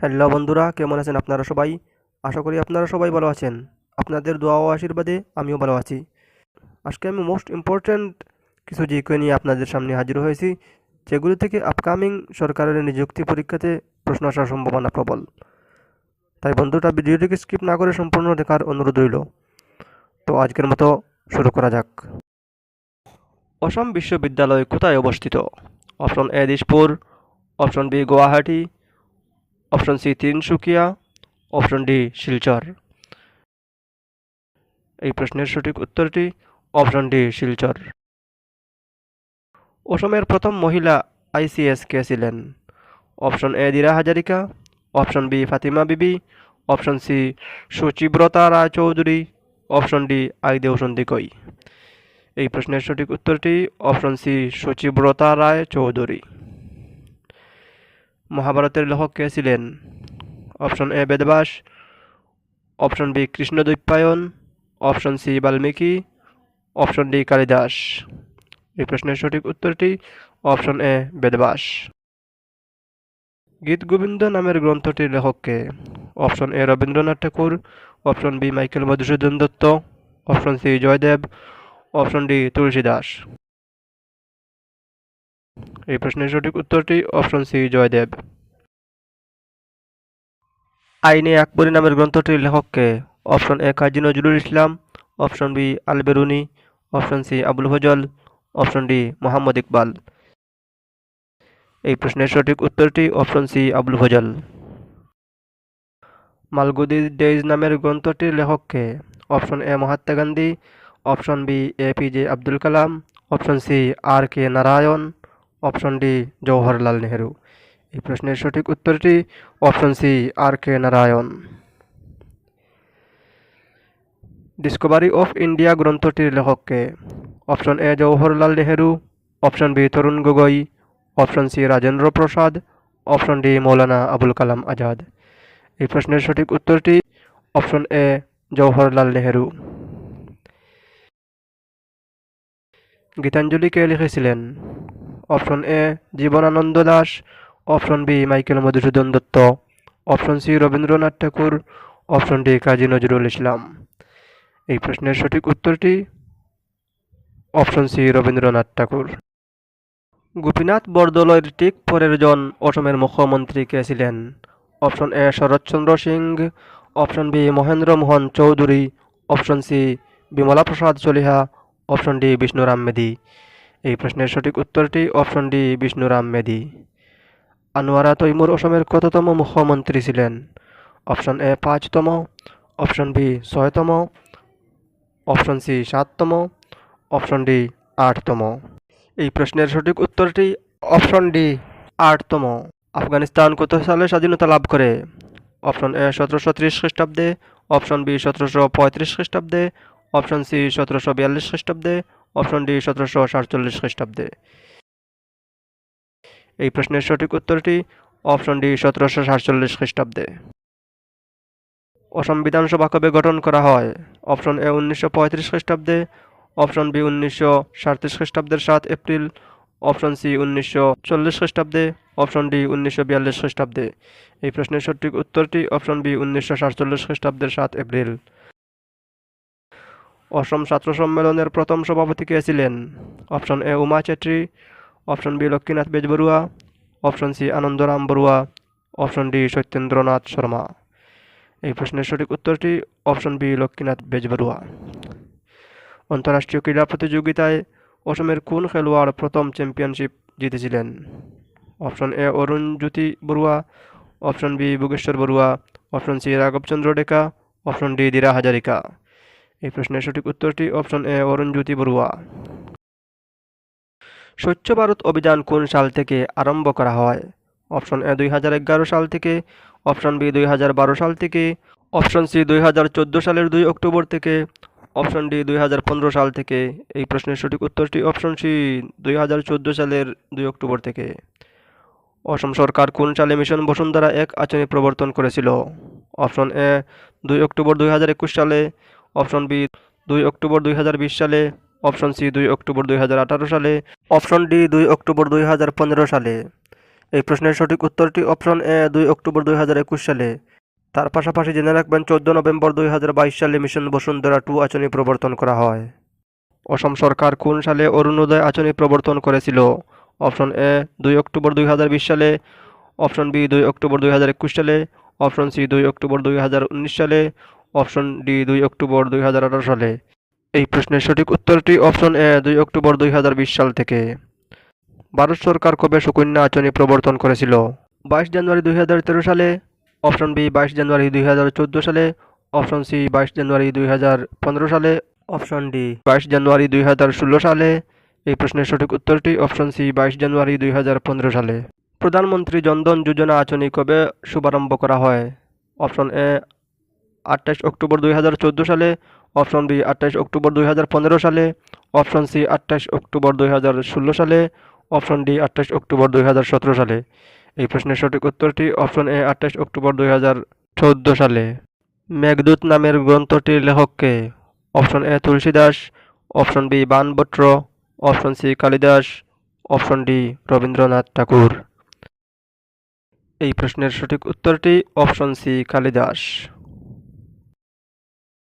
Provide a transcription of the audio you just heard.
Hello বন্ধুরা, কেমন আছেন আপনারা সবাই? আশা করি আপনারা সবাই ভালো আছেন। আপনাদের দোয়া ও আশীর্বাদে আমিও ভালো আছি। আজকে আমি মোস্ট ইম্পর্ট্যান্ট কিছু জিকে নিয়ে আপনাদের সামনে হাজির হয়েছি, যেগুলো থেকে আপকামিং সরকারের নিযুক্তি পরীক্ষাতে প্রশ্ন আসার সম্ভাবনা প্রবল। তাই বন্ধুরা, ভিডিওটিকে স্কিপ না করে সম্পূর্ণ দেখার অনুরোধ রইল। তো আজকের মতো শুরু করা যাক। অসম বিশ্ববিদ্যালয় কোথায় অবস্থিত? Option A Dispur, option B Guwahati, option C Tinsukia, option D Silchar. এই প্রশ্নের সঠিক উত্তরটি অপশন ডি শিলচর। অসমের প্রথম মহিলা আইসিএস কে ছিলেন? Option A Dira Hazarika, option B Fatima Bibi, option C Suchibrata Roy Chowdhury, option D Aideu Sandikoi. এই প্রশ্নের সঠিক উত্তরটি অপশন সি সুচিব্রতা রায় চৌধুরী। মহাভারতের লেখক কে ছিলেন? Option A Vedvyas, option B Krishnadvaipayan, option C Valmiki, option D Kalidas. এই প্রশ্নের সঠিক উত্তরটি অপশন এ বেদব্যাস। গীতগোবিন্দ নামের গ্রন্থটির লেখক কে? Option A Rabindranath Thakur, option B Michael Madhusudan Dutta, option C Jaydev, option D Tulsidas. এই প্রশ্নের সঠিক উত্তরটি অপশন সি জয়দেব। আইনে আকবরী নামের গ্রন্থটির লেখক কে? Option A Kazi Nazrul Islam, option B Al Beruni, option C Abul Fazal, option D Mohammad Iqbal. এই প্রশ্নের সঠিক উত্তরটি option C Abul Fazal. Malgudi days নামের গ্রন্থটির লেখক কে? Option A Mahatma Gandhi, option B APJ Abdul Kalam, option C R K Narayan, option D Jawaharlal Nehru. এই প্রশ্নের সঠিক উত্তরটি option C R K Narayan. Discovery of India গ্রন্থটির লেখক কে? Option A Jawaharlal Nehru, option B Tarun Gogoi, option C Rajendra Prasad, option D Maulana Abul Kalam Azad. এই প্রশ্নের সঠিক উত্তরটি অপশন এ জওহরলাল নেহেরু। গীতাঞ্জলি কে লিখেছিলেন? Option A Jibanananda Das, option B Michael Madhusudan Dutta, option C Rabindranath Thakur, option D Kazi Nazrul Islam. এই প্রশ্নের সঠিক উত্তরটি অপশন সি রবীন্দ্রনাথ ঠাকুর। গোপীনাথ বরদলৈর ঠিক পরের জন অসমের মুখ্যমন্ত্রী কে ছিলেন? Option A Saratchandra Singh, option B Mahendra Mohan Chowdhury, option C Bimala Prasad Chaliha, option D Bishnuram Medhi. এই প্রশ্নের সঠিক উত্তরটি অপশন ডি বিষ্ণুরাম মেধি। আনোয়ারা তৈমুর অসমের কততম মুখ্যমন্ত্রী ছিলেন? অপশন এ ৫তম, অপশন বি ৬তম, অপশন সি ৭তম, অপশন ডি ৮তম। এই প্রশ্নের সঠিক উত্তরটি অপশন ডি ৮তম। আফগানিস্তান কত সালে স্বাধীনতা লাভ করে? অপশন এ ১৭৩০ খ্রিস্টাব্দে, অপশন বি ১৭৩৫ খ্রিস্টাব্দে, অপশন সি ১৭৪২ খ্রিস্টাব্দে, অপশন ডি ১৭৪৭ খ্রিস্টাব্দে। এই প্রশ্নের সঠিক উত্তরটি অপশন ডি ১৭৪৭ খ্রিস্টাব্দে। অসম বিধানসভা কবে গঠন করা হয়? অপশন এ ১৯৩৫ খ্রিস্টাব্দে, অপশন বি ১৯৩৭ খ্রিস্টাব্দের ৭ এপ্রিল, অপশন সি ১৯৪০ খ্রিস্টাব্দে, অপশন ডি ১৯৪২ খ্রিস্টাব্দে। এই প্রশ্নের সঠিক উত্তরটি অপশন বি ১৯৪৭ খ্রিস্টাব্দের ৭ এপ্রিল। অসম ছাত্র সম্মেলনের প্রথম সভাপতি কে ছিলেন? Option A Uma Chetri, option B Lakshminath Bezbaruah, option C Anandaram Barua, option D Satyendranath Sharma. এই প্রশ্নের সঠিক উত্তরটি অপশন বি লক্ষ্মীনাথ বেজবরুয়া। আন্তঃরাষ্ট্রীয় ক্রীড়া প্রতিযোগিতায় অসমের কোন খেলোয়াড় প্রথম চ্যাম্পিয়নশিপ জিতেছিলেন? Option A Arun Jyoti Barua, option B Bugeswar Barua, option C Raghabchandra Deka, option D Dira Hazarika. এই প্রশ্নের সঠিক উত্তরটি অপশন এ অরুণ জ্যোতি বড়ুয়া। স্বচ্ছ ভারত অভিযান কোন সাল থেকে আরম্ভ করা হয়? অপশন এ ২০১১ সাল থেকে, অপশন বি ২০১২ সাল থেকে, অপশন সি ২০১৪ সালের ২ অক্টোবর থেকে, অপশন ডি ২০১৫ সাল থেকে। এই প্রশ্নের সঠিক উত্তরটি অপশন সি ২০১৪ সালের ২ অক্টোবর থেকে। অসম সরকার কোন সালে মিশন বসুন্ধরা ১ আঁচনি প্রবর্তন করেছিল? অপশন এ ২ অক্টোবর ২০২১ সালে, অপশন বি ২ অক্টোবর ২০২০ সালে, অপশন সি ২ অক্টোবর ২০১৮ সালে, অপশন ডি ২ অক্টোবর ২০১৫ সালে। এই প্রশ্নের সঠিক উত্তরটি অপশন এ 2 অক্টোবর 2021 সালে। তার পাশাপাশি জেনে রাখবেন 14 নভেম্বর 2022 সালে মিশন বসুন্ধরা 2 আঁচনি প্রবর্তন করা হয়। অসম সরকার কোন সালে অরুণোদয় আঁচনি প্রবর্তন করেছিল? অপশন এ 2 অক্টোবর 2020 সালে, অপশন বি 2 অক্টোবর 2021 সালে, অপশন সি 2 অক্টোবর 2019 সালে, অপশন ডি 2 অক্টোবর 2018 সালে। এই প্রশ্নের সঠিক উত্তরটি অপশন এ 2 অক্টোবর 2020 সাল থেকে। ভারত সরকার কবে সুকন্যা আঁচনি প্রবর্তন করেছিল? 22 জানুয়ারি 2013 সালে, অপশন বি 22 জানুয়ারি 2014 সালে, অপশন সি 22 জানুয়ারি 2015 সালে, অপশন ডি 22 জানুয়ারি 2016 সালে। এই প্রশ্নের সঠিক উত্তরটি অপশন সি 22 জানুয়ারি 2015 সালে। প্রধানমন্ত্রী জনধন যোজনা আঁচনি কবে শুভারম্ভ করা হয়? অপশন এ 28 অক্টোবর 2014 সালে, অপশন বি 28 অক্টোবর 2015 সালে, অপশন সি 28 অক্টোবর 2016 সালে, অপশন ডি 28 অক্টোবর 2017 সালে। এই প্রশ্নের সঠিক উত্তরটি অপশন এ 28 অক্টোবর 2014 সালে। মেঘদূত নামের গ্রন্থটির লেখক কে? Option A Tulsidas, option B Banabhatta, option C Kalidas, option D Rabindranath Thakur. এই প্রশ্নের সঠিক উত্তরটি অপশন সি কালিদাস।